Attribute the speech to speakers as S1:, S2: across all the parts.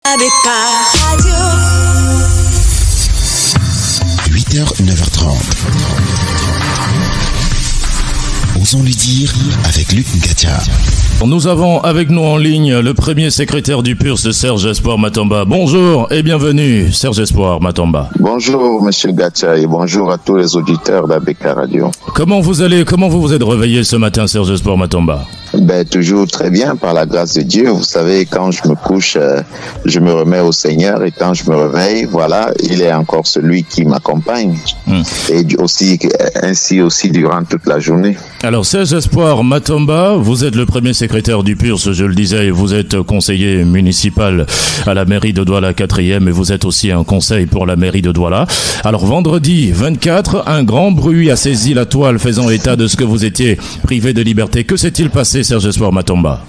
S1: 8h, 9h30. Osons lui dire avec Luc Ngatia.
S2: Nous avons avec nous en ligne le premier secrétaire du PURS, Serge Espoir Matomba. Bonjour et bienvenue, Serge Espoir Matomba.
S3: Bonjour, monsieur Ngatia, et bonjour à tous les auditeurs d'ABK Radio.
S2: Comment vous vous êtes réveillé ce matin, Serge Espoir Matomba?
S3: Toujours très bien, par la grâce de Dieu. Vous savez, quand je me couche, je me remets au Seigneur, et quand je me réveille, voilà, il est encore celui qui m'accompagne. Et ainsi aussi durant toute la journée.
S2: Alors, Serge Espoir Matomba, vous êtes le premier secrétaire du PURS, je le disais, vous êtes conseiller municipal à la mairie de Douala 4e, et vous êtes aussi un conseil pour la mairie de Douala. Alors, vendredi 24, un grand bruit a saisi la toile faisant état de ce que vous étiez privé de liberté. Que s'est-il passé, Serge Espoir Matomba?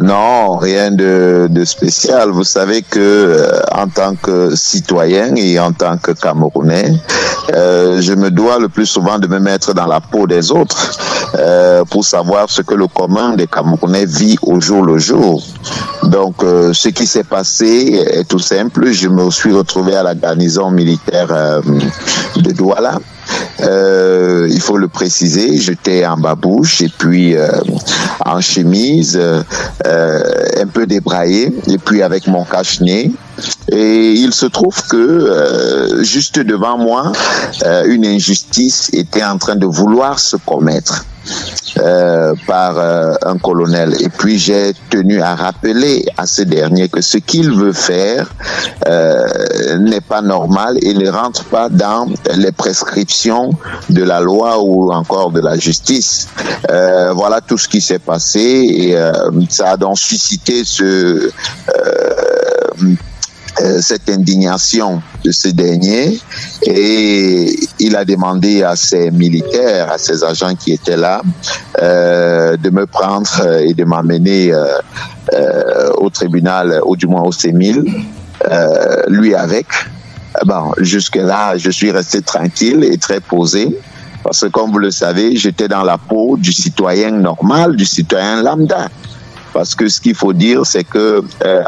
S3: Non, rien de spécial. Vous savez que en tant que citoyen et en tant que Camerounais, je me dois le plus souvent de me mettre dans la peau des autres pour savoir ce que le commun des Camerounais vit au jour le jour. Donc, ce qui s'est passé est tout simple. Je me suis retrouvé à la garnison militaire de Douala. Il faut le préciser, j'étais en babouche et puis en chemise, un peu débraillé, et puis avec mon cache-nez. Et il se trouve que juste devant moi, une injustice était en train de vouloir se commettre par un colonel. Et puis j'ai tenu à rappeler à ce dernier que ce qu'il veut faire n'est pas normal et ne rentre pas dans les prescriptions de la loi ou encore de la justice. Voilà tout ce qui s'est passé, et ça a donc suscité cette indignation de ce dernier, et il a demandé à ses militaires, à ses agents qui étaient là, de me prendre et de m'amener au tribunal, ou du moins au CEMIL, lui avec. Bon, jusque-là, je suis resté tranquille et très posé, parce que comme vous le savez, j'étais dans la peau du citoyen normal, du citoyen lambda. Parce que ce qu'il faut dire, c'est que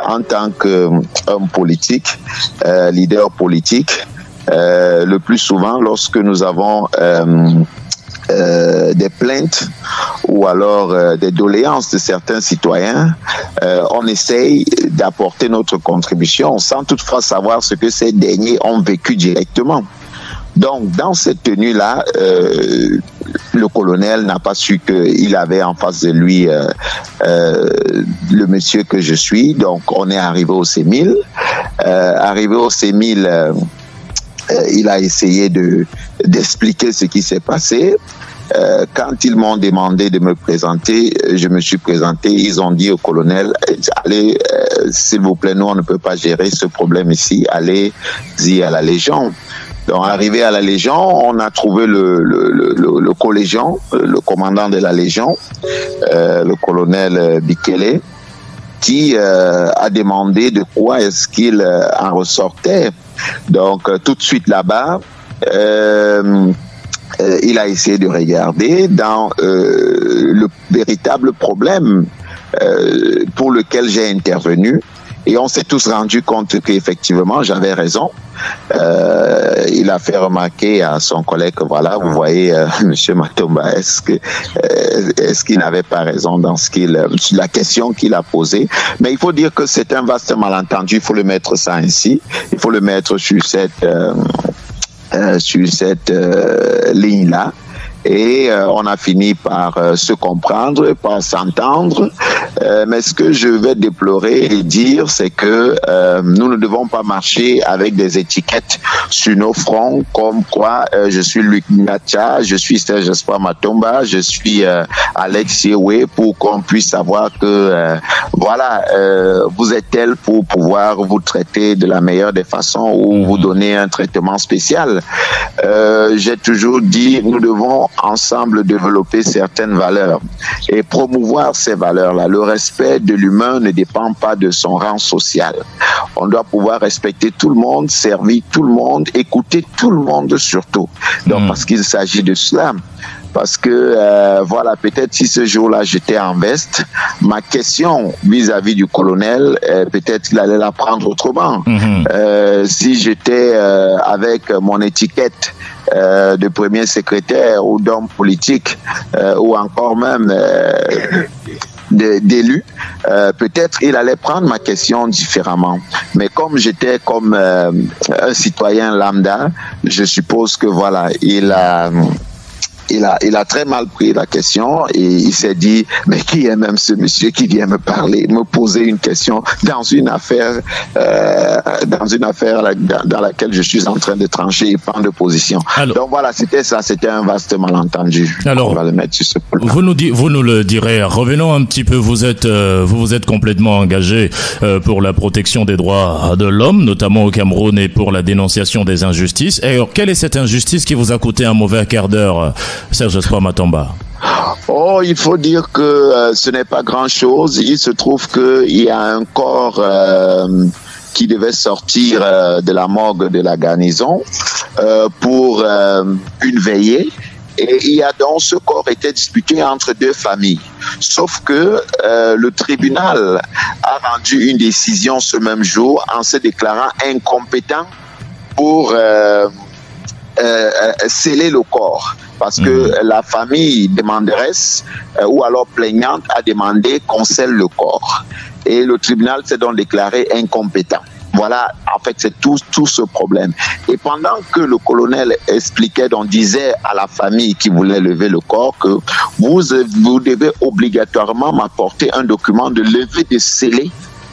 S3: en tant qu'homme politique, leader politique, le plus souvent, lorsque nous avons des plaintes ou alors des doléances de certains citoyens, on essaye d'apporter notre contribution sans toutefois savoir ce que ces derniers ont vécu directement. Donc, dans cette tenue-là, le colonel n'a pas su qu'il avait en face de lui le monsieur que je suis. Donc, on est arrivé au CEMIL. Arrivé au CEMIL, il a essayé d'expliquer ce qui s'est passé. Quand ils m'ont demandé de me présenter, je me suis présenté. Ils ont dit au colonel, allez, s'il vous plaît, nous on ne peut pas gérer ce problème ici. Allez-y à la Légion. Donc, arrivé à la Légion, on a trouvé le collégion, le commandant de la Légion, le colonel Bikele, qui a demandé de quoi est-ce qu'il en ressortait. Donc, tout de suite là-bas, il a essayé de regarder dans le véritable problème pour lequel j'ai intervenu. Et on s'est tous rendu compte qu'effectivement, j'avais raison. Il a fait remarquer à son collègue que voilà, vous voyez, Monsieur Matomba, est-ce qu'il n'avait pas raison dans la question qu'il a posée. Mais il faut dire que c'est un vaste malentendu. Il faut le mettre ça ainsi. Il faut le mettre sur cette ligne-là. Et on a fini par se comprendre, par s'entendre. Mais ce que je vais déplorer et dire, c'est que nous ne devons pas marcher avec des étiquettes sur nos fronts, comme quoi je suis Luc Ngatia, je suis Serge Espoir Matomba, je suis Alex Yewe, pour qu'on puisse savoir que vous êtes tel pour pouvoir vous traiter de la meilleure des façons ou vous donner un traitement spécial. J'ai toujours dit, nous devons ensemble développer certaines valeurs et promouvoir ces valeurs-là. Le respect de l'humain ne dépend pas de son rang social. On doit pouvoir respecter tout le monde, servir tout le monde, écouter tout le monde surtout. Donc, parce qu'il s'agit de cela. parce que voilà, peut-être si ce jour-là j'étais en veste, ma question vis-à-vis du colonel, peut-être qu'il allait la prendre autrement. Si j'étais avec mon étiquette de premier secrétaire ou d'homme politique ou encore même d'élu, peut-être il allait prendre ma question différemment. Mais comme j'étais comme un citoyen lambda, je suppose que voilà, il a très mal pris la question et il s'est dit, mais qui est même ce monsieur qui vient me parler, me poser une question dans une affaire dans laquelle je suis en train de trancher et prendre position. Alors, donc voilà, c'était ça, c'était un vaste malentendu.
S2: Alors,
S3: on va le mettre sur ce plan.
S2: Vous nous le direz. Revenons un petit peu. Vous êtes complètement engagé pour la protection des droits de l'homme, notamment au Cameroun, et pour la dénonciation des injustices. Et alors, quelle est cette injustice qui vous a coûté un mauvais quart d'heure, Serge Espoir Matomba?
S3: Oh, il faut dire que ce n'est pas grand-chose. Il se trouve qu'il y a un corps qui devait sortir de la morgue de la garnison pour une veillée. Et il y a donc, ce corps était disputé entre deux familles. Sauf que le tribunal a rendu une décision ce même jour en se déclarant incompétent pour sceller le corps. Parce que la famille demanderesse ou alors plaignante a demandé qu'on scelle le corps. Et le tribunal s'est donc déclaré incompétent. Voilà, en fait, c'est tout ce problème. Et pendant que le colonel expliquait, on disait à la famille qui voulait lever le corps que vous devez obligatoirement m'apporter un document de levée de scellé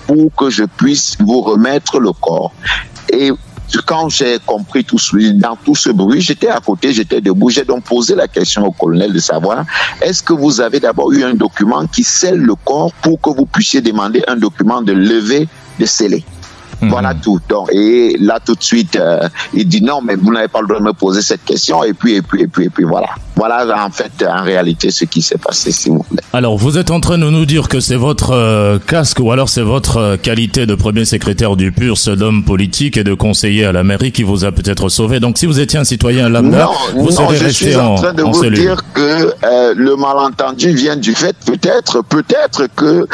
S3: pour que je puisse vous remettre le corps. Et quand j'ai compris dans tout ce bruit, j'étais à côté, j'étais debout, j'ai donc posé la question au colonel de savoir, est-ce que vous avez d'abord eu un document qui scelle le corps pour que vous puissiez demander un document de levée de scellé? Voilà tout. Donc, et là, tout de suite, il dit non, mais vous n'avez pas le droit de me poser cette question. Et puis voilà. Voilà, en fait, en réalité, ce qui s'est passé, s'il vous plaît.
S2: Alors, vous êtes en train de nous dire que c'est votre casque ou alors c'est votre qualité de premier secrétaire du PURS, d'homme politique et de conseiller à la mairie qui vous a peut-être sauvé. Donc, si vous étiez un citoyen lambda, vous serez resté en cellule. Non, je suis en train de vous dire
S3: que le malentendu vient du fait, peut-être que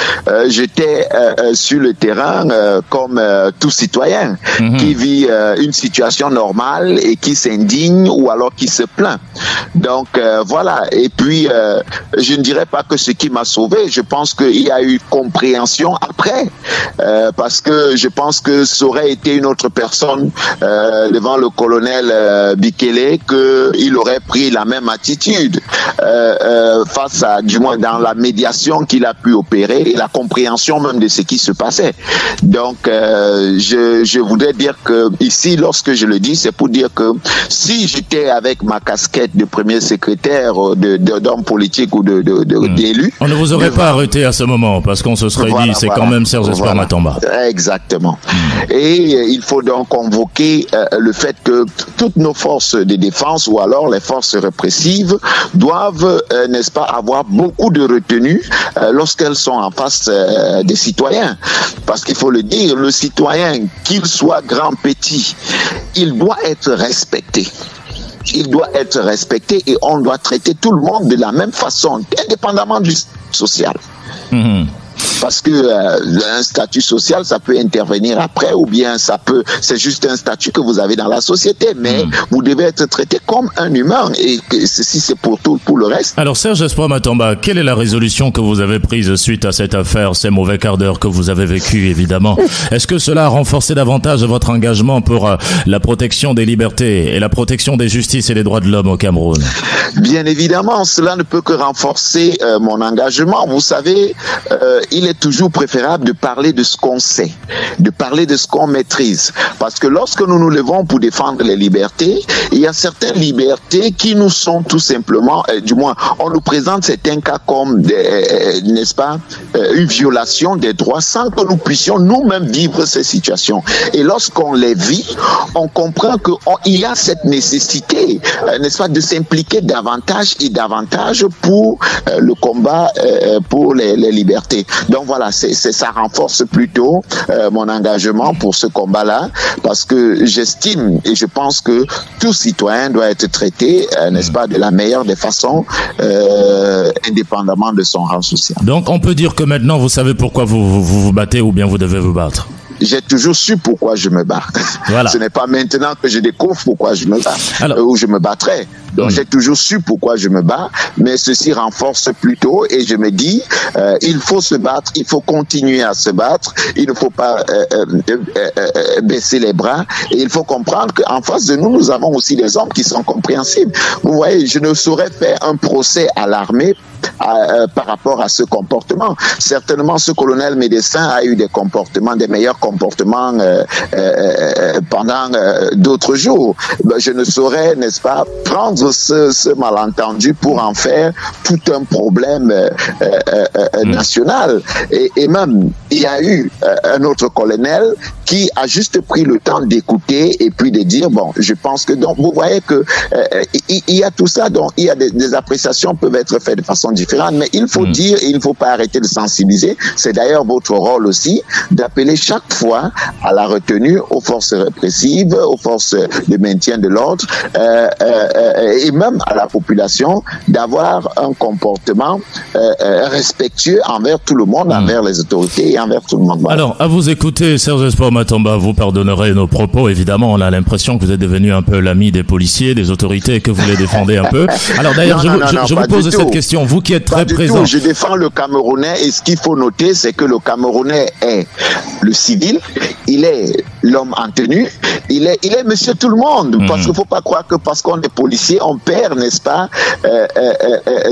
S3: j'étais sur le terrain comme tout citoyen qui vit une situation normale et qui s'indigne ou alors qui se plaint. Donc voilà, et puis je ne dirais pas que ce qui m'a sauvé, je pense qu'il y a eu compréhension après, parce que je pense que ça aurait été une autre personne devant le colonel Bikele qu'il aurait pris la même attitude face à, du moins dans la médiation qu'il a pu opérer et la compréhension même de ce qui se passait. Donc je voudrais dire que ici, lorsque je le dis, c'est pour dire que si j'étais avec ma casquette de premier secrétaire d'homme politique ou d'élu,
S2: on ne vous aurait pas arrêté à ce moment parce qu'on se serait dit c'est quand même Serge Espoir Matomba.
S3: Exactement. Et il faut donc convoquer le fait que toutes nos forces de défense ou alors les forces répressives doivent, n'est-ce pas, avoir beaucoup de retenue lorsqu'elles sont en face des citoyens. Parce qu'il faut le dire, le citoyen, qu'il soit grand, petit, il doit être respecté. Il doit être respecté et on doit traiter tout le monde de la même façon, indépendamment du social. Parce que un statut social, ça peut intervenir après, ou bien c'est juste un statut que vous avez dans la société, mais vous devez être traité comme un humain, et ceci c'est pour le reste.
S2: Alors Serge Espoir Matomba, quelle est la résolution que vous avez prise suite à cette affaire, ces mauvais quarts d'heure que vous avez vécu évidemment? Est-ce que cela a renforcé davantage votre engagement pour la protection des libertés et la protection des justices et des droits de l'homme au Cameroun?
S3: Bien évidemment, cela ne peut que renforcer mon engagement. Vous savez, il est toujours préférable de parler de ce qu'on sait, de parler de ce qu'on maîtrise. Parce que lorsque nous nous levons pour défendre les libertés, il y a certaines libertés qui nous sont tout simplement, du moins, on nous présente certains cas comme, n'est-ce pas, une violation des droits sans que nous puissions nous-mêmes vivre ces situations. Et lorsqu'on les vit, on comprend qu'il y a cette nécessité, n'est-ce pas, de s'impliquer davantage et davantage pour le combat pour les libertés. Donc, Donc voilà, ça renforce plutôt mon engagement pour ce combat-là, parce que j'estime et je pense que tout citoyen doit être traité, n'est-ce pas, de la meilleure des façons, indépendamment de son rang social.
S2: Donc on peut dire que maintenant vous savez pourquoi vous battez ou bien vous devez vous battre.
S3: J'ai toujours su pourquoi je me bats. Voilà. Ce n'est pas maintenant que je découvre pourquoi je me bats, ou je me battrai. Donc j'ai toujours su pourquoi je me bats, mais ceci renforce plutôt, et je me dis, il faut se battre, il faut continuer à se battre, il ne faut pas baisser les bras, et il faut comprendre qu'en face de nous, nous avons aussi des hommes qui sont compréhensibles. Vous voyez, je ne saurais faire un procès à l'armée par rapport à ce comportement. Certainement, ce colonel médecin a eu des comportements, des meilleurs comportements pendant d'autres jours. Je ne saurais, n'est-ce pas, prendre ce malentendu pour en faire tout un problème national. Et même, il y a eu un autre colonel qui a juste pris le temps d'écouter et puis de dire, bon, je pense que, donc, vous voyez que il y a tout ça, donc il y a des appréciations peuvent être faites de façon différente, mais il faut dire et il ne faut pas arrêter de sensibiliser. C'est d'ailleurs votre rôle aussi d'appeler chaque fois à la retenue aux forces répressives, aux forces de maintien de l'ordre, et même à la population d'avoir un comportement respectueux envers tout le monde, envers les autorités et envers tout le monde.
S2: Alors, à vous écouter, Serge Espoir Matomba, vous pardonnerez nos propos. Évidemment, on a l'impression que vous êtes devenu un peu l'ami des policiers, des autorités, et que vous les défendez un peu. Alors d'ailleurs, je vous pose cette question, vous qui êtes très présent.
S3: Je défends le Camerounais, et ce qu'il faut noter, c'est que le Camerounais est le civil, il est l'homme en tenue, il est monsieur tout le monde, parce qu'il ne faut pas croire que parce qu'on est policier, on perd, n'est-ce pas,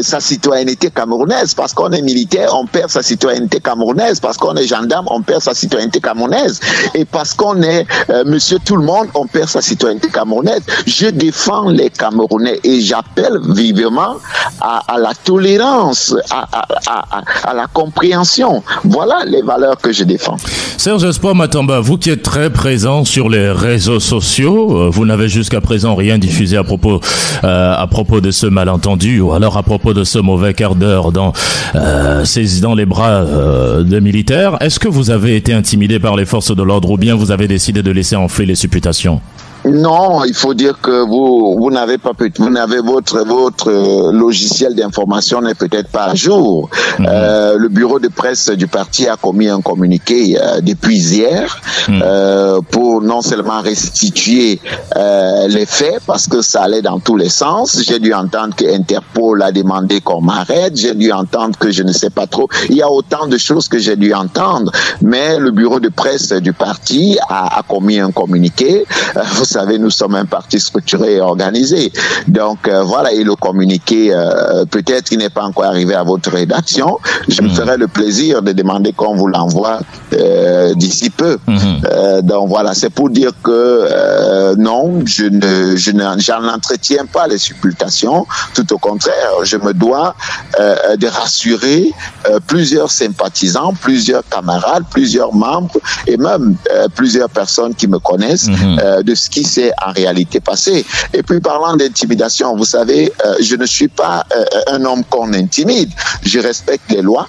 S3: sa citoyenneté camerounaise. Parce qu'on est militaire, on perd sa citoyenneté camerounaise. Parce qu'on est gendarme, on perd sa citoyenneté camerounaise. Et parce qu'on est monsieur tout le monde, on perd sa citoyenneté camerounaise. Je défends les Camerounais et j'appelle vivement à la tolérance, à la compréhension. Voilà les valeurs que je défends.
S2: Serge Espoir Matomba, vous qui êtes très présent sur les réseaux sociaux, vous n'avez jusqu'à présent rien diffusé à propos de ce malentendu ou alors à propos de ce mauvais quart d'heure dans les bras des militaires. Est-ce que vous avez été intimidé par les forces de l'ordre ou bien vous avez décidé de laisser enfler les supputations?
S3: Non, il faut dire que vous n'avez votre logiciel d'information n'est peut-être pas à jour. Le bureau de presse du parti a commis un communiqué depuis hier pour non seulement restituer les faits parce que ça allait dans tous les sens. J'ai dû entendre que Interpol a demandé qu'on m'arrête. J'ai dû entendre que je ne sais pas trop. Il y a autant de choses que j'ai dû entendre, mais le bureau de presse du parti a commis un communiqué. Vous savez, nous sommes un parti structuré et organisé. Donc voilà, et le communiqué, peut-être il n'est pas encore arrivé à votre rédaction. Je me ferai le plaisir de demander qu'on vous l'envoie d'ici peu. Donc voilà, c'est pour dire que non, j'en entretiens pas les supputations. Tout au contraire, je me dois de rassurer plusieurs sympathisants, plusieurs camarades, plusieurs membres et même plusieurs personnes qui me connaissent de ce qui s'est en réalité passé. Et puis parlant d'intimidation, vous savez, je ne suis pas un homme qu'on intimide. Je respecte les lois.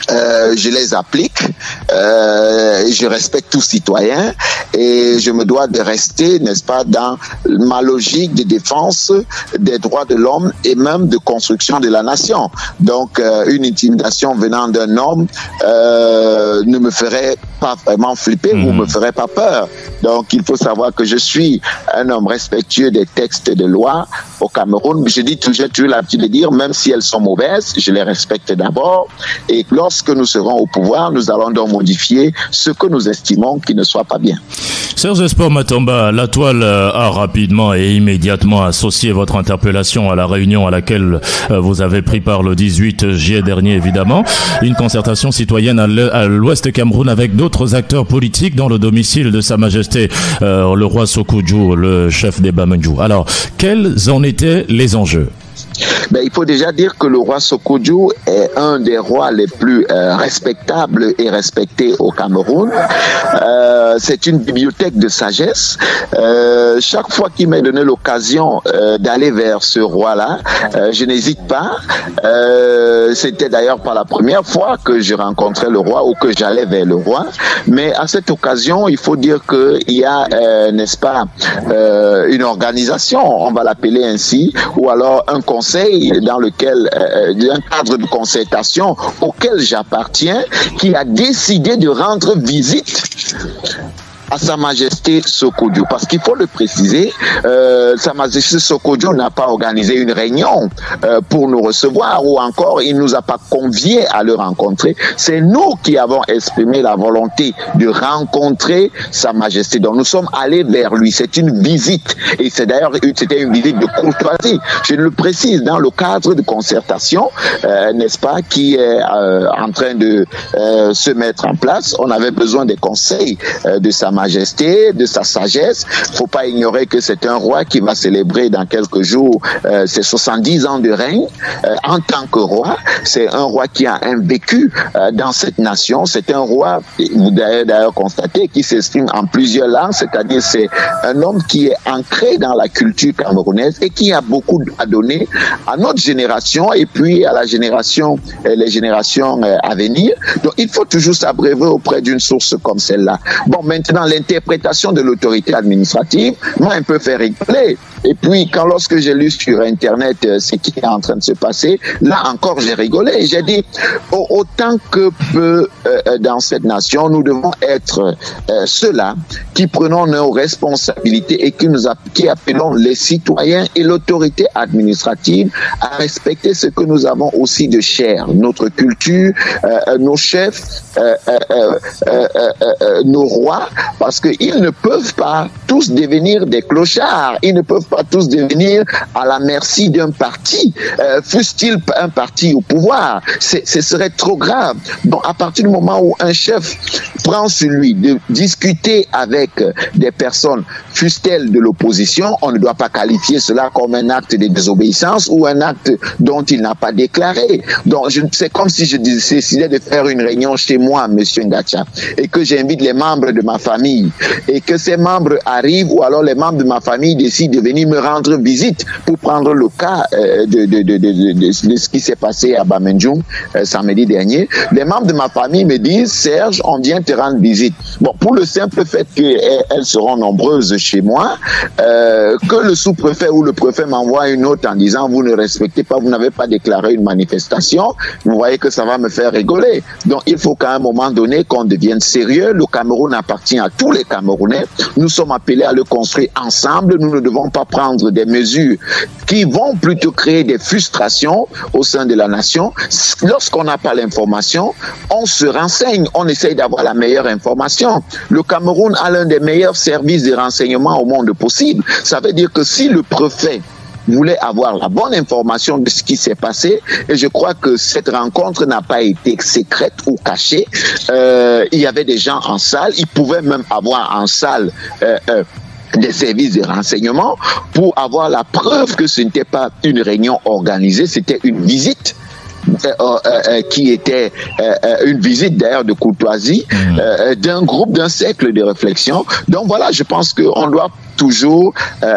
S3: Je les applique, je respecte tout citoyen et je me dois de rester, n'est-ce pas, dans ma logique de défense des droits de l'homme et même de construction de la nation. Donc, une intimidation venant d'un homme ne me ferait pas vraiment flipper ou me ferait pas peur. Donc, il faut savoir que je suis un homme respectueux des textes de loi au Cameroun. Je dis toujours, j'ai toujours l'habitude de dire, même si elles sont mauvaises, je les respecte d'abord. Et lorsque nous serons au pouvoir, nous allons donc modifier ce que nous estimons qui ne soit pas bien.
S2: Serge Espoir Matomba, la toile a rapidement et immédiatement associé votre interpellation à la réunion à laquelle vous avez pris part le 18 juillet dernier, évidemment. Une concertation citoyenne à l'ouest Cameroun avec d'autres acteurs politiques dans le domicile de Sa Majesté le roi Sékou Djou, le chef des Bamendjou. Alors, quels en étaient les enjeux?
S3: il faut déjà dire que le roi Sékou est un des rois les plus respectables et respectés au Cameroun. C'est une bibliothèque de sagesse. Chaque fois qu'il m'est donné l'occasion d'aller vers ce roi-là, je n'hésite pas. C'était d'ailleurs pas la première fois que je rencontrais le roi ou que j'allais vers le roi. Mais à cette occasion, il faut dire qu'il y a, n'est-ce pas, une organisation, on va l'appeler ainsi, ou alors un conseil dans lequel, un cadre de concertation auquel j'appartiens, qui a décidé de rendre visite à Sa Majesté Sékou. Parce qu'il faut le préciser, Sa Majesté Sékou n'a pas organisé une réunion pour nous recevoir, ou encore il ne nous a pas conviés à le rencontrer. C'est nous qui avons exprimé la volonté de rencontrer Sa Majesté. Donc nous sommes allés vers lui. C'est une visite, et c'est d'ailleurs c'était une visite de courtoisie. Je le précise, dans le cadre de concertation, n'est-ce pas, qui est en train de se mettre en place. On avait besoin des conseils de Sa Majesté, de sa sagesse. Faut pas ignorer que c'est un roi qui va célébrer dans quelques jours ses 70 ans de règne en tant que roi. C'est un roi qui a un vécu dans cette nation. C'est un roi, vous avez d'ailleurs constaté, qui s'exprime en plusieurs langues, c'est-à-dire c'est un homme qui est ancré dans la culture camerounaise et qui a beaucoup à donner à notre génération et puis à la génération, les générations à venir. Donc il faut toujours s'abreuver auprès d'une source comme celle-là. Bon, maintenant, l'interprétation de l'autorité administrative m'a un peu fait rigoler. Et puis, lorsque j'ai lu sur Internet ce qui est en train de se passer, là encore, j'ai rigolé. J'ai dit, autant que peu dans cette nation, nous devons être ceux-là qui prenons nos responsabilités et qui appelons les citoyens et l'autorité administrative à respecter ce que nous avons aussi de cher, notre culture, nos chefs, nos rois, parce qu'ils ne peuvent pas tous devenir des clochards, ils ne peuvent pas tous devenir à la merci d'un parti, fût-il un parti au pouvoir. Ce serait trop grave. Donc à partir du moment où un chef prend sur lui de discuter avec des personnes, fût-elles de l'opposition, on ne doit pas qualifier cela comme un acte de désobéissance ou un acte dont il n'a pas déclaré. Donc c'est comme si je décidais de faire une réunion chez moi, monsieur Ngacha, et que j'invite les membres de ma famille, et que ces membres arrivent, ou alors les membres de ma famille décident de venir me rendre visite, pour prendre le cas de ce qui s'est passé à Bamendjoum samedi dernier. Les membres de ma famille me disent, Serge, on vient te rendre visite. Bon, pour le simple fait qu'elles seront nombreuses chez moi, que le sous-préfet ou le préfet m'envoie une note en disant, vous ne respectez pas, vous n'avez pas déclaré une manifestation, vous voyez que ça va me faire rigoler. Donc il faut qu'à un moment donné qu'on devienne sérieux. Le Cameroun appartient à tous les Camerounais. Nous sommes appelés à le construire ensemble. Nous ne devons pas prendre des mesures qui vont plutôt créer des frustrations au sein de la nation. Lorsqu'on n'a pas l'information, on se renseigne, on essaye d'avoir la meilleure information. Le Cameroun a l'un des meilleurs services de renseignement au monde possible. Ça veut dire que si le préfet voulait avoir la bonne information de ce qui s'est passé, et je crois que cette rencontre n'a pas été secrète ou cachée. Il y avait des gens en salle, ils pouvaient même avoir en salle des services de renseignement pour avoir la preuve que ce n'était pas une réunion organisée, c'était une visite qui était une visite d'ailleurs de courtoisie d'un groupe, d'un cercle de réflexion. Donc voilà, je pense qu'on doit toujours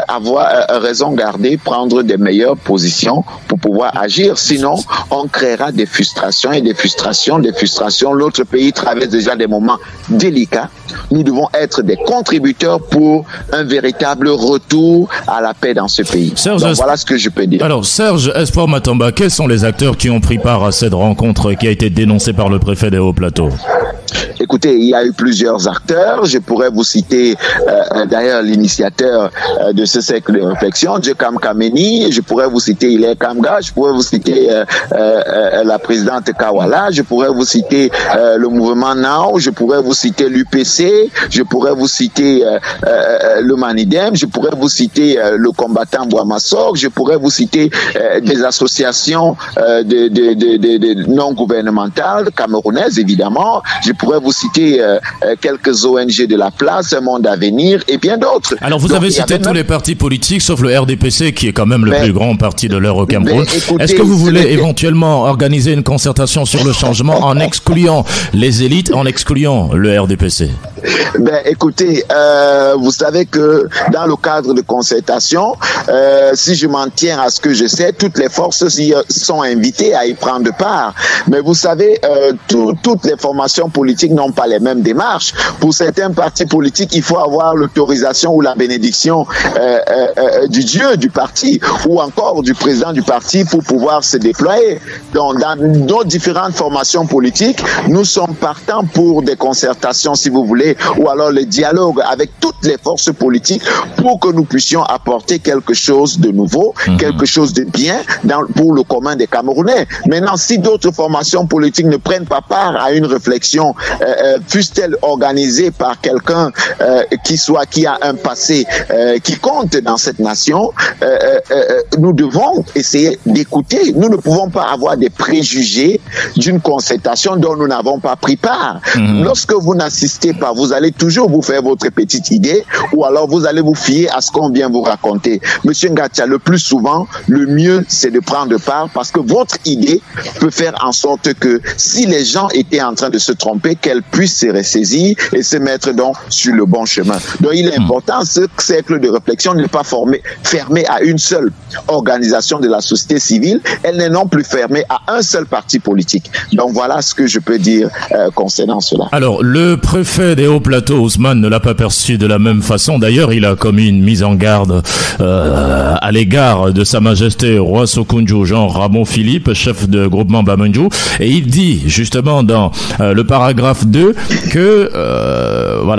S3: avoir raison garder, prendre des meilleures positions pour pouvoir agir. Sinon, on créera des frustrations et des frustrations. L'autre pays traverse déjà des moments délicats. Nous devons être des contributeurs pour un véritable retour à la paix dans ce pays.
S2: Serge,
S3: donc, voilà ce que je peux dire.
S2: Alors, Serge Espoir Matamba, quels sont les acteurs qui ont pris part à cette rencontre qui a été dénoncée par le préfet des Hauts-Plateaux?
S3: Écoutez, il y a eu plusieurs acteurs. Je pourrais vous citer d'ailleurs l'initiateur de ce cercle de réflexion, Djekam Kameni. Je pourrais vous citer Hilaire Kamga. Je pourrais vous citer la présidente Kawala. Je pourrais vous citer le mouvement Now. Je pourrais vous citer l'UPC. Je pourrais vous citer le Manidem. Je pourrais vous citer le combattant Boamassor. Je pourrais vous citer des associations de non gouvernementales camerounaises, évidemment. Je pourrais vous citer quelques ONG de la place, Un Monde à Venir et bien d'autres.
S2: Alors vous avez cité tous les partis politiques sauf le RDPC qui est quand même le plus grand parti de l'heure au Cameroun. Est-ce que vous voulez éventuellement organiser une concertation sur le changement en excluant les élites, en excluant le RDPC?
S3: Écoutez, vous savez que dans le cadre de concertation, si je m'en tiens à ce que je sais, toutes les forces sont invitées à y prendre part. Mais vous savez, toutes les formations politiques n'ont pas les mêmes démarches. Pour certains partis politiques, il faut avoir l'autorisation ou la bénédiction du dieu du parti ou encore du président du parti pour pouvoir se déployer. Donc, dans nos différentes formations politiques, nous sommes partants pour des concertations, si vous voulez, ou alors le dialogue avec toutes les forces politiques pour que nous puissions apporter quelque chose de nouveau, quelque chose de bien pour le commun des Camerounais. Maintenant, si d'autres formations politiques ne prennent pas part à une réflexion, fût-elle organisée par quelqu'un qui a un passé qui compte dans cette nation, nous devons essayer d'écouter. Nous ne pouvons pas avoir des préjugés d'une concertation dont nous n'avons pas pris part. Lorsque vous n'assistez pas, vous allez toujours vous faire votre petite idée ou alors vous allez vous fier à ce qu'on vient vous raconter. Monsieur Ngatia, le plus souvent, le mieux, c'est de prendre part parce que votre idée peut faire en sorte que si les gens étaient en train de se tromper, qu'elles puissent se ressaisir et se mettre donc sur le bon chemin. Donc, il est important, ce cercle de réflexion n'est pas fermé à une seule organisation de la société civile. Elle n'est non plus fermée à un seul parti politique. Donc, voilà ce que je peux dire concernant cela.
S2: Alors, le préfet des Hauts-Plateaux, Ousmane, ne l'a pas perçu de la même façon. D'ailleurs, il a commis une mise en garde à l'égard de Sa Majesté Roi Sokoundjou Jean Ramon Philippe, chef de groupement Bamandjou, et il dit justement dans le paragraphe 2 que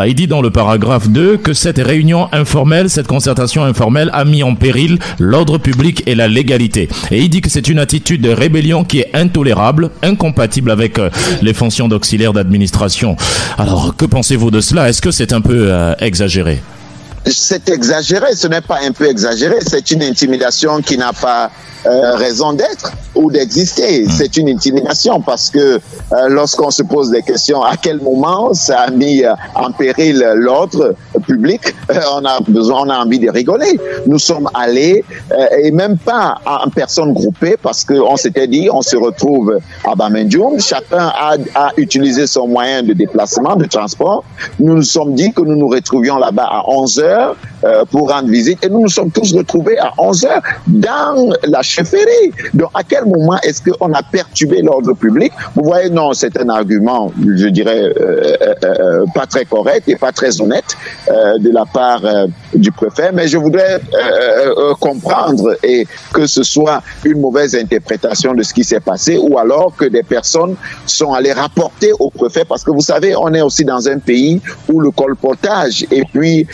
S2: il dit dans le paragraphe 2 que cette réunion informelle, cette concertation informelle a mis en péril l'ordre public et la légalité. Et il dit que c'est une attitude de rébellion qui est intolérable, incompatible avec les fonctions d'auxiliaire d'administration. Alors, que pensez-vous de cela? Est-ce que c'est un peu exagéré?
S3: C'est exagéré, ce n'est pas un peu exagéré, c'est une intimidation qui n'a pas raison d'être ou d'exister. C'est une intimidation parce que lorsqu'on se pose des questions, à quel moment ça a mis en péril l'ordre public, on a envie de rigoler. Nous sommes allés et même pas en personne groupée parce qu'on s'était dit on se retrouve à Bamandjou, chacun a utilisé son moyen de déplacement, de transport. Nous nous sommes dit que nous nous retrouvions là-bas à 11h pour rendre visite et nous nous sommes tous retrouvés à 11h dans la chefferie. Donc, à quel moment est-ce qu'on a perturbé l'ordre public? Vous voyez, non, c'est un argument, je dirais, pas très correct et pas très honnête de la part du préfet, mais je voudrais comprendre et que ce soit une mauvaise interprétation de ce qui s'est passé ou alors que des personnes sont allées rapporter au préfet parce que vous savez, on est aussi dans un pays où le colportage et puis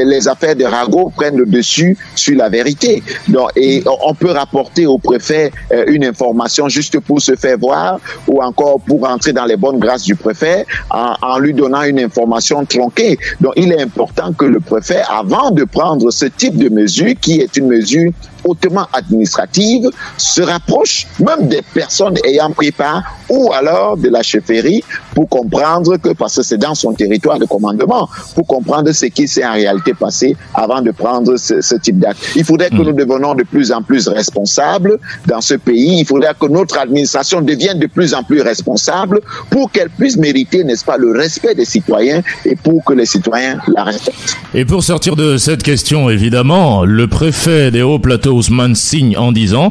S3: les affaires de ragots prennent le dessus sur la vérité. Donc, et on peut rapporter au préfet une information juste pour se faire voir ou encore pour entrer dans les bonnes grâces du préfet en lui donnant une information tronquée. Donc, il est important que le préfet, avant de prendre ce type de mesure, qui est une mesure hautement administrative, se rapproche même des personnes ayant pris part ou alors de la chefferie pour comprendre que, parce que c'est dans son territoire de commandement, pour comprendre ce qui s'est en réalité passé avant de prendre ce type d'acte. Il faudrait que nous devenions de plus en plus responsables dans ce pays. Il faudrait que notre administration devienne de plus en plus responsable pour qu'elle puisse mériter, n'est-ce pas, le respect des citoyens et pour que les citoyens la respectent.
S2: Et pour sortir de cette question, évidemment, le préfet des Hauts-Plateaux, Ousmane, signe en disant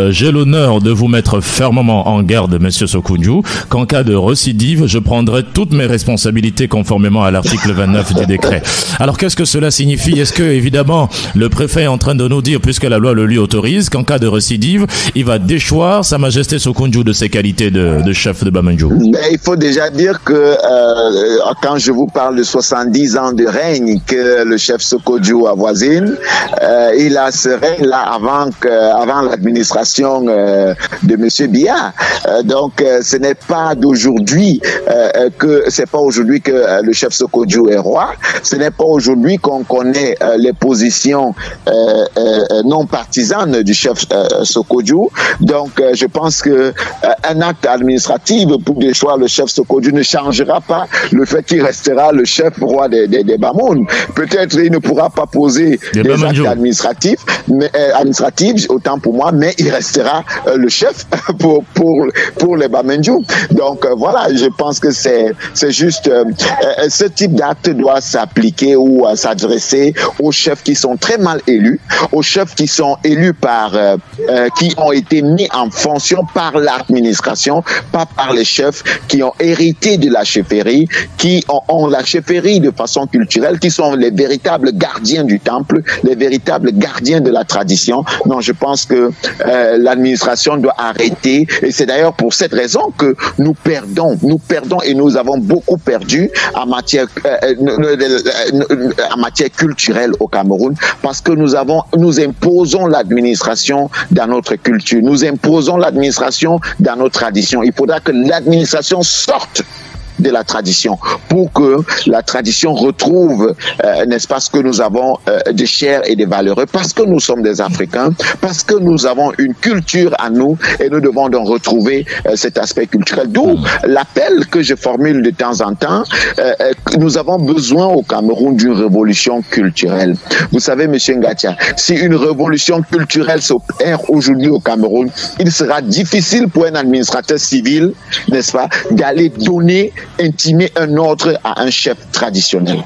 S2: j'ai l'honneur de vous mettre fermement en garde, monsieur Sokoundjou, qu'en cas de récidive, je prendrai toutes mes responsabilités conformément à l'article 29 du décret. Alors qu'est-ce que cela signifie? Est-ce que, évidemment, le préfet est en train de nous dire, puisque la loi le lui autorise, qu'en cas de récidive, il va déchoir Sa Majesté Sokoundjou de ses qualités de chef de Bamandjou?
S3: Il faut déjà dire que quand je vous parle de 70 ans de règne que le chef Sokoundjou avoisine, il a ce règne-là pas, avant l'administration de Monsieur Biya. Donc, ce n'est pas d'aujourd'hui que le chef Sékodjou est roi. Ce n'est pas aujourd'hui qu'on connaît les positions non partisanes du chef Sékodjou. Donc, je pense que un acte administratif pour déchoir le chef Sékodjou ne changera pas le fait qu'il restera le chef roi des Bamoun. Peut-être il ne pourra pas poser des actes administratifs, autant pour moi, mais il restera le chef pour les Bamendjou. Donc voilà, je pense que c'est juste ce type d'acte doit s'appliquer ou s'adresser aux chefs qui sont très mal élus, aux chefs qui sont élus qui ont été mis en fonction par l'administration, pas par les chefs qui ont hérité de la chefferie, qui ont la chefferie de façon culturelle, qui sont les véritables gardiens du temple, les véritables gardiens de la tradition. Non, je pense que l'administration doit arrêter, et c'est d'ailleurs pour cette raison que nous perdons et nous avons beaucoup perdu en matière culturelle au Cameroun, parce que nous imposons l'administration dans notre culture, nous imposons l'administration dans nos traditions. Il faudra que l'administration sorte de la tradition pour que la tradition retrouve, n'est-ce pas, ce que nous avons de cher et de valeureux, parce que nous sommes des Africains, parce que nous avons une culture à nous et nous devons donc retrouver cet aspect culturel. D'où l'appel que je formule de temps en temps. Nous avons besoin au Cameroun d'une révolution culturelle. Vous savez, Monsieur Ngatia, si une révolution culturelle s'opère aujourd'hui au Cameroun, il sera difficile pour un administrateur civil, n'est-ce pas, d'aller intimer un ordre à un chef traditionnel.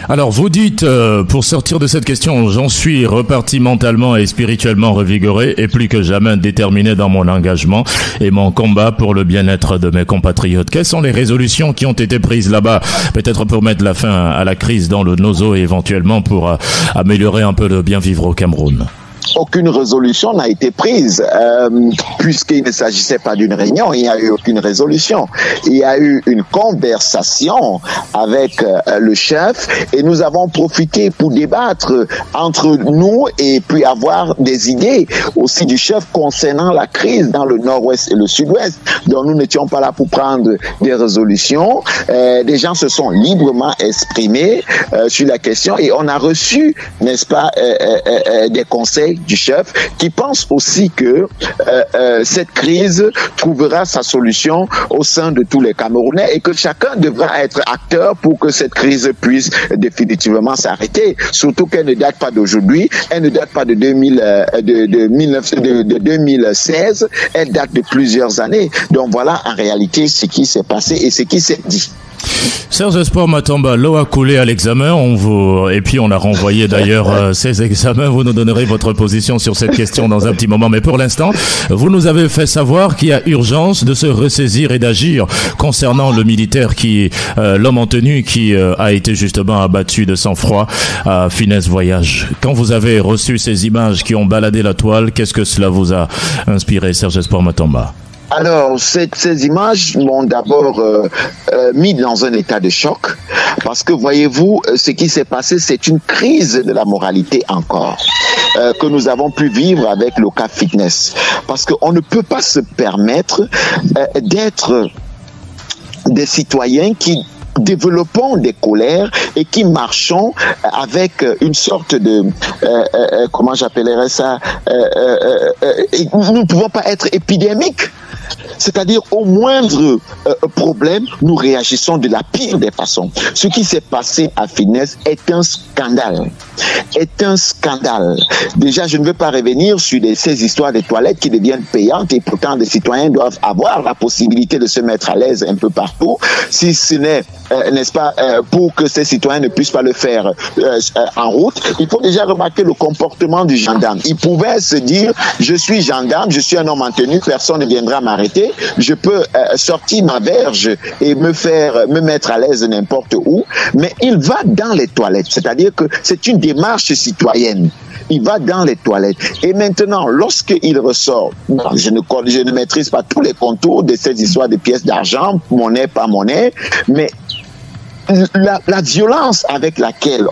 S2: Alors vous dites, pour sortir de cette question, j'en suis reparti mentalement et spirituellement revigoré et plus que jamais déterminé dans mon engagement et mon combat pour le bien-être de mes compatriotes. Quelles sont les résolutions qui ont été prises là-bas, peut-être pour mettre la fin à la crise dans le Nozo et éventuellement pour améliorer un peu le bien vivre au Cameroun?
S3: Aucune résolution n'a été prise, puisqu'il ne s'agissait pas d'une réunion, il n'y a eu aucune résolution. Il y a eu une conversation avec le chef et nous avons profité pour débattre entre nous et puis avoir des idées aussi du chef concernant la crise dans le nord-ouest et le sud-ouest. Donc nous n'étions pas là pour prendre des résolutions. Des gens se sont librement exprimés sur la question et on a reçu, n'est-ce pas, des conseils du chef qui pense aussi que cette crise trouvera sa solution au sein de tous les Camerounais et que chacun devra être acteur pour que cette crise puisse définitivement s'arrêter. Surtout qu'elle ne date pas d'aujourd'hui, elle ne date pas de 2016, elle date de plusieurs années. Donc voilà en réalité ce qui s'est passé et ce qui s'est dit.
S2: Serge Espoir Matomba, l'eau a coulé à l'examen, et puis on a renvoyé d'ailleurs ces examens. Vous nous donnerez votre position sur cette question dans un petit moment. Mais pour l'instant, vous nous avez fait savoir qu'il y a urgence de se ressaisir et d'agir concernant le militaire l'homme en tenue qui a été justement abattu de sang-froid à Finesse Voyage. Quand vous avez reçu ces images qui ont baladé la toile, qu'est-ce que cela vous a inspiré, Serge Espoir Matomba?
S3: Alors, ces images m'ont d'abord mis dans un état de choc parce que, voyez-vous, ce qui s'est passé, c'est une crise de la moralité encore que nous avons pu vivre avec le cas Fitness. Parce qu'on ne peut pas se permettre d'être des citoyens qui développons des colères et qui marchons avec une sorte de comment j'appellerais ça, nous ne pouvons pas être épidémiques. C'est-à-dire, au moindre problème, nous réagissons de la pire des façons. Ce qui s'est passé à Finesse est un scandale. Est un scandale. Déjà, je ne veux pas revenir sur ces histoires des toilettes qui deviennent payantes et pourtant les citoyens doivent avoir la possibilité de se mettre à l'aise un peu partout. Si ce n'est, n'est-ce pas, pour que ces citoyens ne puissent pas le faire en route, il faut déjà remarquer le comportement du gendarme. Il pouvait se dire, je suis gendarme, je suis un homme en tenue, personne ne viendra m'arrêter, je peux sortir ma verge et me mettre à l'aise n'importe où, mais il va dans les toilettes, c'est-à-dire que c'est une démarche citoyenne. Il va dans les toilettes. Et maintenant, lorsqu'il ressort, je ne maîtrise pas tous les contours de ces histoires de pièces d'argent, monnaie, pas monnaie, mais la violence avec laquelle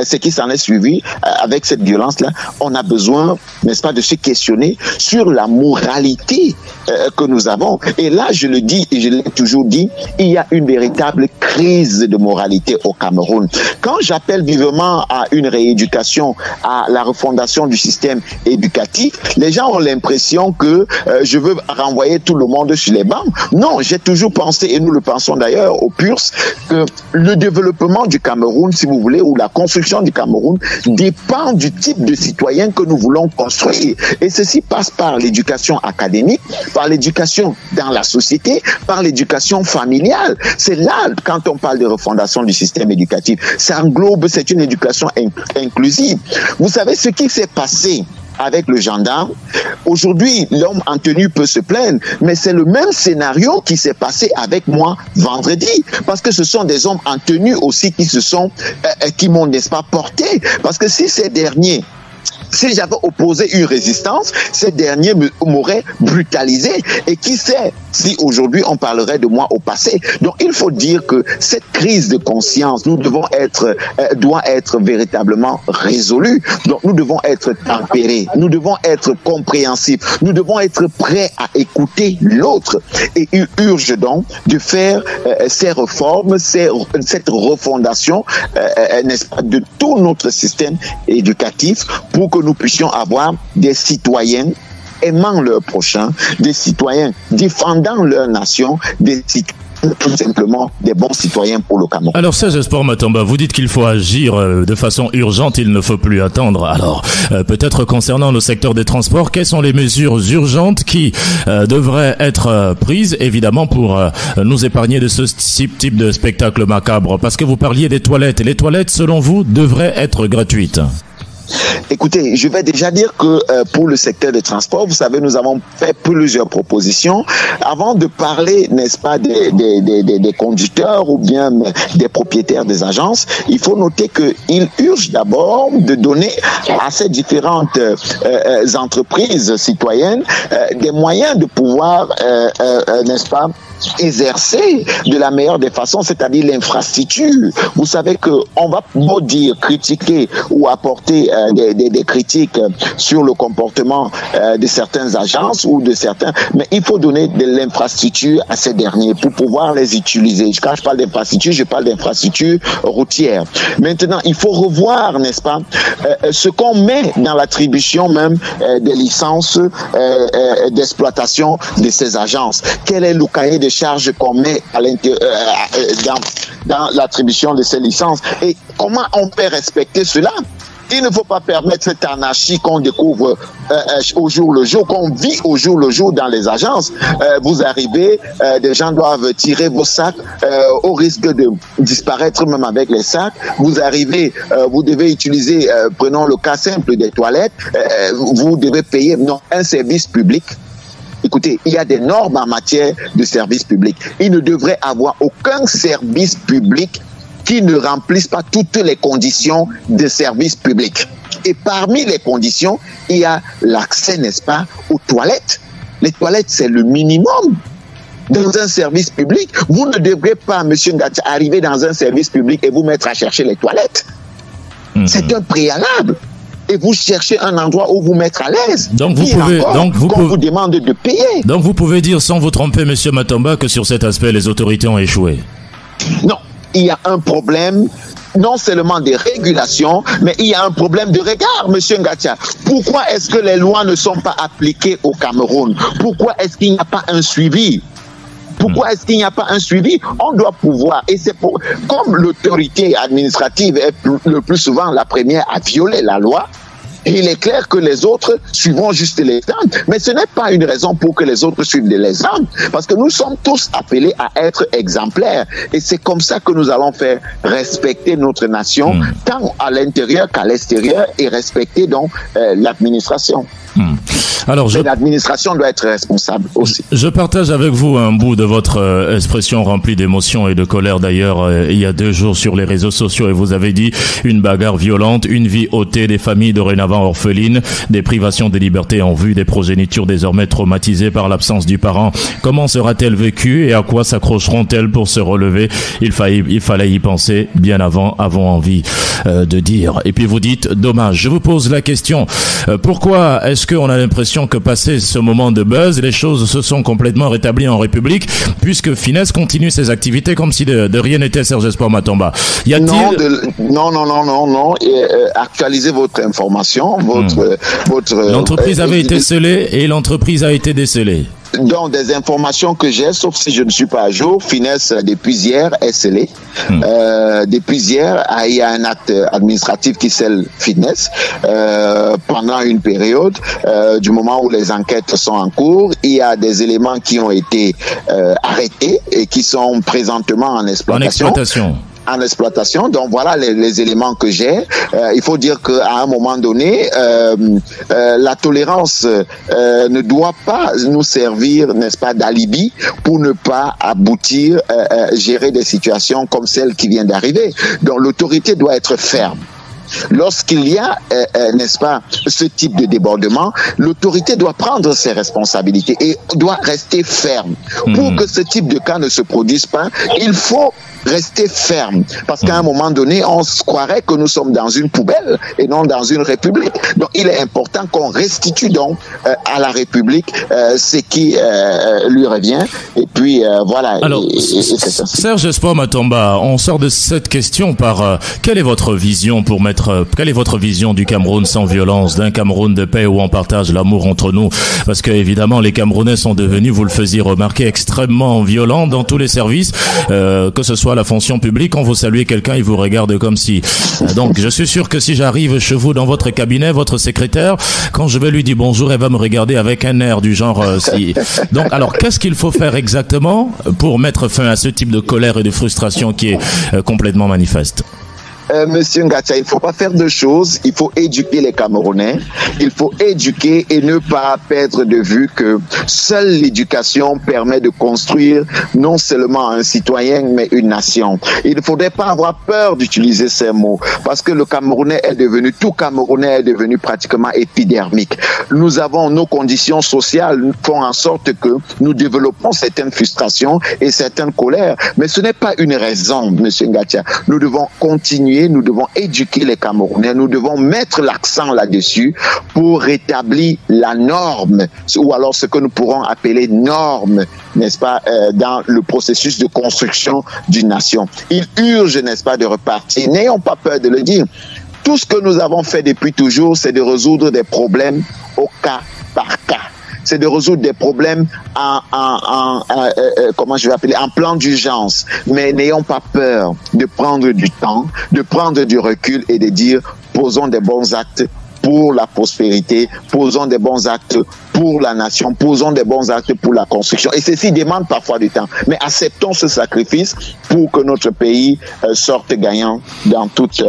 S3: ce qui s'en est suivi, avec cette violence-là, on a besoin, n'est-ce pas, de se questionner sur la moralité que nous avons. Et là, je le dis et je l'ai toujours dit, il y a une véritable crise de moralité au Cameroun. Quand j'appelle vivement à une rééducation, à la refondation du système éducatif, les gens ont l'impression que je veux renvoyer tout le monde sur les bancs. Non, j'ai toujours pensé, et nous le pensons d'ailleurs au PURS, que le développement du Cameroun, si vous voulez, ou la construction du Cameroun dépend du type de citoyen que nous voulons construire. Et ceci passe par l'éducation académique, par l'éducation dans la société, par l'éducation familiale. C'est là, quand on parle de refondation du système éducatif, ça englobe, c'est une éducation inclusive. Vous savez ce qui s'est passé avec le gendarme. Aujourd'hui, l'homme en tenue peut se plaindre, mais c'est le même scénario qui s'est passé avec moi vendredi, parce que ce sont des hommes en tenue aussi qui m'ont, n'est-ce pas, porté, parce que si j'avais opposé une résistance, ces derniers m'auraient brutalisé. Et qui sait si aujourd'hui on parlerait de moi au passé. Donc il faut dire que cette crise de conscience, doit être véritablement résolue. Donc nous devons être tempérés, nous devons être compréhensifs, nous devons être prêts à écouter l'autre. Et il urge donc de faire ces réformes, cette refondation, n'est-ce pas, de tout notre système éducatif pour que nous puissions avoir des citoyens aimant leur prochain, des citoyens défendant leur nation, des citoyens tout simplement des bons citoyens pour le Cameroun.
S2: Alors Serge Espoir Matomba, vous dites qu'il faut agir de façon urgente, il ne faut plus attendre. Alors peut-être concernant le secteur des transports, quelles sont les mesures urgentes qui devraient être prises évidemment pour nous épargner de ce type de spectacle macabre? Parce que vous parliez des toilettes, et les toilettes selon vous devraient être gratuites.
S3: Écoutez, je vais déjà dire que pour le secteur des transports, vous savez, nous avons fait plusieurs propositions. Avant de parler, n'est-ce pas, des conducteurs ou bien des propriétaires des agences, il faut noter qu'il urge d'abord de donner à ces différentes entreprises citoyennes des moyens de pouvoir, n'est-ce pas, exercer de la meilleure des façons, c'est-à-dire l'infrastructure. Vous savez que on va beau dire, critiquer ou apporter des critiques sur le comportement de certaines agences ou de certains, mais il faut donner de l'infrastructure à ces derniers pour pouvoir les utiliser. Quand je parle d'infrastructure, je parle d'infrastructure routière. Maintenant, il faut revoir, n'est-ce pas, ce qu'on met dans l'attribution même des licences d'exploitation de ces agences. Quel est le cahier de charges qu'on met à dans l'attribution de ces licences et comment on peut respecter cela? Il ne faut pas permettre cette anarchie qu'on découvre au jour le jour, qu'on vit au jour le jour dans les agences. Vous arrivez, des gens doivent tirer vos sacs au risque de disparaître même avec les sacs. Vous arrivez, vous devez utiliser, prenons le cas simple des toilettes, vous devez payer un service public. Écoutez, il y a des normes en matière de service public. Il ne devrait avoir aucun service public qui ne remplissent pas toutes les conditions de service public. Et parmi les conditions, il y a l'accès, n'est-ce pas, aux toilettes. Les toilettes, c'est le minimum. Dans un service public, vous ne devrez pas, monsieur Ngatia, arriver dans un service public et vous mettre à chercher les toilettes. C'est un préalable. Et vous cherchez un endroit où vous mettre à l'aise. Donc vous demande de payer.
S2: Donc vous pouvez dire sans vous tromper, monsieur Matomba, que sur cet aspect, les autorités ont échoué.
S3: Non. Il y a un problème, non seulement de régulation, mais il y a un problème de regard, monsieur Ngatia. Pourquoi est-ce que les lois ne sont pas appliquées au Cameroun? Pourquoi est-ce qu'il n'y a pas un suivi? Pourquoi est-ce qu'il n'y a pas un suivi? On doit pouvoir, et c'est pour, comme l'autorité administrative est le plus souvent la première à violer la loi, il est clair que les autres suivront juste l'exemple. Mais ce n'est pas une raison pour que les autres suivent de l'exemple. Parce que nous sommes tous appelés à être exemplaires. Et c'est comme ça que nous allons faire respecter notre nation, tant à l'intérieur qu'à l'extérieur, et respecter donc l'administration.
S2: Alors,
S3: l'administration doit être responsable aussi.
S2: Je partage avec vous un bout de votre expression remplie d'émotion et de colère d'ailleurs il y a 2 jours sur les réseaux sociaux, et vous avez dit une bagarre violente, une vie ôtée, des familles dorénavant orphelines, des privations de liberté en vue, des progénitures désormais traumatisées par l'absence du parent. Comment sera-t-elle vécue et à quoi s'accrocheront-elles pour se relever? Il fallait y penser bien avant, avons envie de dire. Et puis vous dites, dommage. Je vous pose la question, pourquoi est-ce qu'on a l'impression que passé ce moment de buzz, les choses se sont complètement rétablies en République, puisque Finesse continue ses activités comme si de rien n'était, Serge Espoir Matomba? Y a-t-il...
S3: Non. Actualisez votre information.
S2: L'entreprise avait été scellée et l'entreprise a été décelée.
S3: Donc, des informations que j'ai, sauf si je ne suis pas à jour, Finesse, depuis hier, est scellée. Depuis hier, il y a un acte administratif qui scelle Finesse pendant une période, du moment où les enquêtes sont en cours. Il y a des éléments qui ont été arrêtés et qui sont présentement en exploitation. Donc voilà les éléments que j'ai. Il faut dire qu'à un moment donné, la tolérance ne doit pas nous servir, n'est-ce pas, d'alibi pour ne pas aboutir, gérer des situations comme celle qui vient d'arriver. Donc l'autorité doit être ferme. Lorsqu'il y a, n'est-ce pas, ce type de débordement, l'autorité doit prendre ses responsabilités et doit rester ferme. Pour que ce type de cas ne se produise pas, il faut rester ferme. Parce qu'à un moment donné, on se croirait que nous sommes dans une poubelle et non dans une république. Donc, il est important qu'on restitue donc à la République ce qui lui revient. Et puis, voilà.
S2: Alors, Serge Espoir Matomba, on sort de cette question par quelle est votre vision quelle est votre vision du Cameroun sans violence, d'un Cameroun de paix où on partage l'amour entre nous? Parce que, évidemment, les Camerounais sont devenus, vous le faisiez remarquer, extrêmement violents dans tous les services, que ce soit la fonction publique. Quand vous saluez quelqu'un, il vous regarde comme si... Donc, je suis sûr que si j'arrive chez vous dans votre cabinet, votre secrétaire, quand je vais lui dire bonjour, elle va me regarder avec un air du genre... Donc, alors, qu'est-ce qu'il faut faire exactement pour mettre fin à ce type de colère et de frustration qui est complètement manifeste?
S3: Monsieur Ngatia, il ne faut pas faire deux choses. Il faut éduquer les Camerounais. Il faut éduquer et ne pas perdre de vue que seule l'éducation permet de construire non seulement un citoyen, mais une nation. Il ne faudrait pas avoir peur d'utiliser ces mots parce que tout Camerounais est devenu pratiquement épidermique. Nous avons nos conditions sociales font en sorte que nous développons certaines frustrations et certaines colères. Mais ce n'est pas une raison, monsieur Ngatia. Nous devons continuer. Nous devons éduquer les Camerounais, nous devons mettre l'accent là-dessus pour rétablir la norme, ou alors ce que nous pourrons appeler norme, n'est-ce pas, dans le processus de construction d'une nation. Il urge, n'est-ce pas, de repartir. N'ayons pas peur de le dire. Tout ce que nous avons fait depuis toujours, c'est de résoudre des problèmes au cas par cas. C'est de résoudre des problèmes en plan d'urgence. Mais n'ayons pas peur de prendre du temps, de prendre du recul et de dire posons des bons actes pour la prospérité, posons des bons actes pour la nation, posons des bons actes pour la construction. Et ceci demande parfois du temps. Mais acceptons ce sacrifice pour que notre pays sorte gagnant dans toute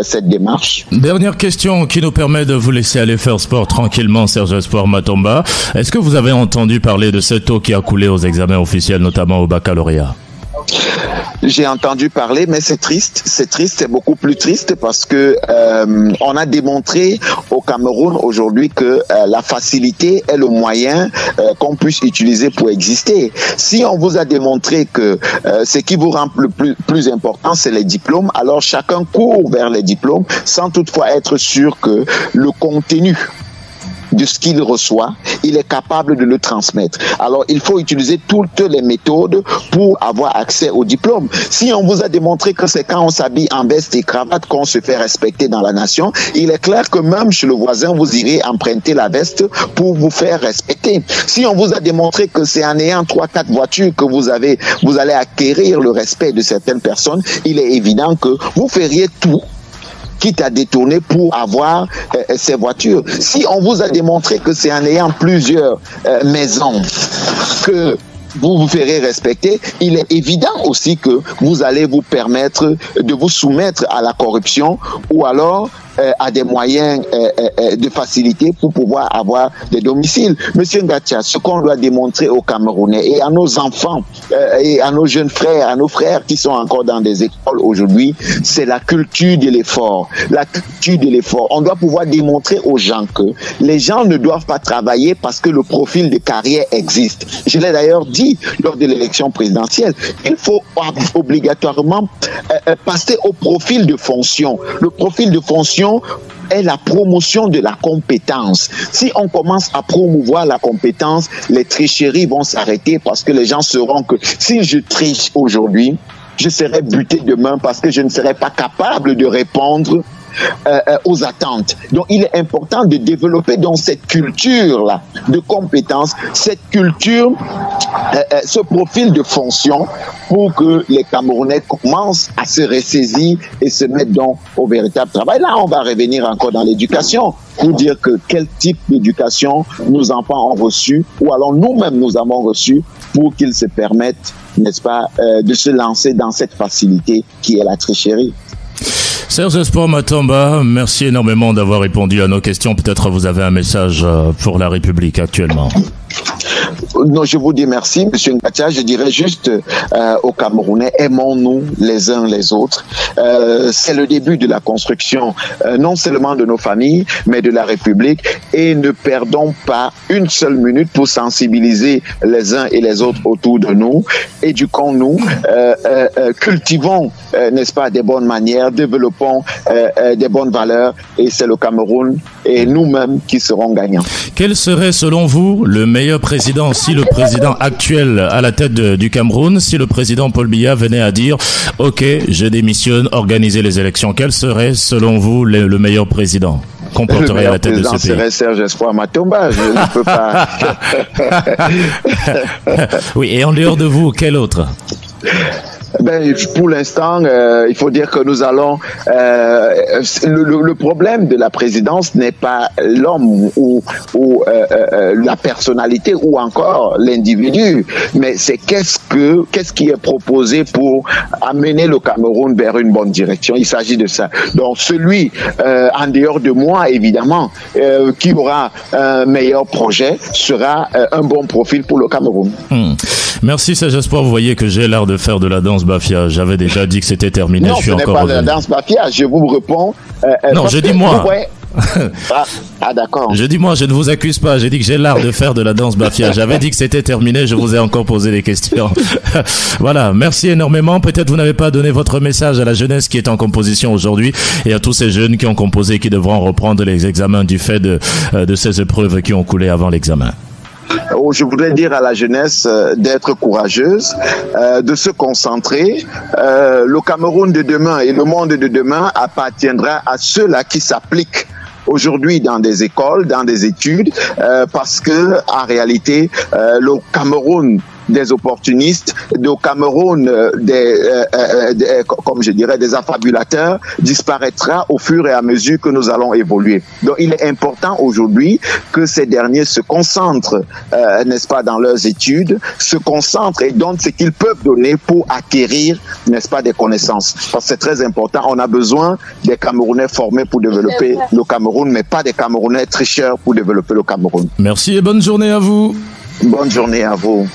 S3: cette démarche.
S2: Dernière question qui nous permet de vous laisser aller faire sport tranquillement, Serge Espoir Matomba. Est-ce que vous avez entendu parler de cette eau qui a coulé aux examens officiels, notamment au baccalauréat?
S3: J'ai entendu parler, mais c'est triste, c'est beaucoup plus triste parce que on a démontré au Cameroun aujourd'hui que la facilité est le moyen qu'on puisse utiliser pour exister. Si on vous a démontré que ce qui vous rend le plus important, c'est les diplômes, alors chacun court vers les diplômes sans toutefois être sûr que le contenu de ce qu'il reçoit, il est capable de le transmettre. Alors, il faut utiliser toutes les méthodes pour avoir accès au diplôme. Si on vous a démontré que c'est quand on s'habille en veste et cravate qu'on se fait respecter dans la nation, il est clair que même chez le voisin, vous irez emprunter la veste pour vous faire respecter. Si on vous a démontré que c'est en ayant 3-4 voitures que vous allez acquérir le respect de certaines personnes, il est évident que vous feriez tout quitte à détourner pour avoir ces voitures. Si on vous a démontré que c'est en ayant plusieurs maisons que vous vous ferez respecter, il est évident aussi que vous allez vous permettre de vous soumettre à la corruption ou alors a des moyens de facilité pour pouvoir avoir des domiciles. Monsieur Ngatia, ce qu'on doit démontrer aux Camerounais et à nos enfants et à nos jeunes frères, à nos frères qui sont encore dans des écoles aujourd'hui, c'est la culture de l'effort. La culture de l'effort. On doit pouvoir démontrer aux gens que les gens ne doivent pas travailler parce que le profil de carrière existe. Je l'ai d'ailleurs dit lors de l'élection présidentielle. Il faut obligatoirement passer au profil de fonction. Le profil de fonction est la promotion de la compétence. Si on commence à promouvoir la compétence, les tricheries vont s'arrêter parce que les gens sauront que si je triche aujourd'hui, je serai buté demain parce que je ne serai pas capable de répondre aux attentes. Donc il est important de développer dans cette culture-là de compétences, cette culture, ce profil de fonction pour que les Camerounais commencent à se ressaisir et se mettre donc au véritable travail. Là, on va revenir encore dans l'éducation pour dire que quel type d'éducation nos enfants ont reçu ou alors nous-mêmes nous avons reçu pour qu'ils se permettent, n'est-ce pas, de se lancer dans cette facilité qui est la tricherie.
S2: Serge Espoir Matomba, merci énormément d'avoir répondu à nos questions. Peut-être vous avez un message pour la République actuellement.
S3: Non, je vous dis merci, Monsieur Ngatia. Je dirais juste aux Camerounais, aimons-nous les uns les autres. C'est le début de la construction, non seulement de nos familles, mais de la République. Et ne perdons pas une seule minute pour sensibiliser les uns et les autres autour de nous. Éduquons-nous, cultivons, n'est-ce pas, des bonnes manières, développons des bonnes valeurs. Et c'est le Cameroun et nous-mêmes qui serons gagnants.
S2: Quel serait, selon vous, le meilleur président, si le président actuel à la tête du Cameroun, si le président Paul Biya venait à dire « Ok, je démissionne, organisez les élections », quel serait, selon vous, le meilleur président qu'on porterait à la tête de ce pays?
S3: Le meilleur président serait Serge Espoir Matomba, je ne peux pas...
S2: Oui, et en dehors de vous, quel autre?
S3: Ben, pour l'instant, il faut dire que nous allons... le problème de la présidence n'est pas l'homme ou la personnalité ou encore l'individu, mais c'est qu'est-ce qui est proposé pour amener le Cameroun vers une bonne direction. Il s'agit de ça. Donc celui, en dehors de moi, évidemment, qui aura un meilleur projet, sera un bon profil pour le Cameroun.
S2: Merci Serge Espoir. Vous voyez que j'ai l'art de faire de la danse bafia. J'avais déjà dit que c'était terminé.
S3: Non, ce n'est pas de la danse bafia. Je vous réponds.
S2: Non, je dis moi.
S3: Ah d'accord.
S2: Je dis moi, je ne vous accuse pas. J'ai dit que j'ai l'art de faire de la danse bafia. J'avais dit que c'était terminé. Je vous ai encore posé des questions. Voilà. Merci énormément. Peut-être vous n'avez pas donné votre message à la jeunesse qui est en composition aujourd'hui et à tous ces jeunes qui ont composé, qui devront reprendre les examens du fait de ces épreuves qui ont coulé avant l'examen.
S3: Je voudrais dire à la jeunesse d'être courageuse, de se concentrer. Le Cameroun de demain et le monde de demain appartiendra à ceux-là qui s'appliquent aujourd'hui dans des écoles, dans des études, parce que en réalité, le Cameroun des opportunistes, au Cameroun comme je dirais, des affabulateurs disparaîtra au fur et à mesure que nous allons évoluer. Donc il est important aujourd'hui que ces derniers se concentrent, n'est-ce pas, dans leurs études, se concentrent et donnent ce qu'ils peuvent donner pour acquérir, n'est-ce pas, des connaissances. Parce que c'est très important. On a besoin des Camerounais formés pour développer le Cameroun, mais pas des Camerounais tricheurs pour développer le Cameroun.
S2: Merci et bonne journée à vous.
S3: Bonne journée à vous.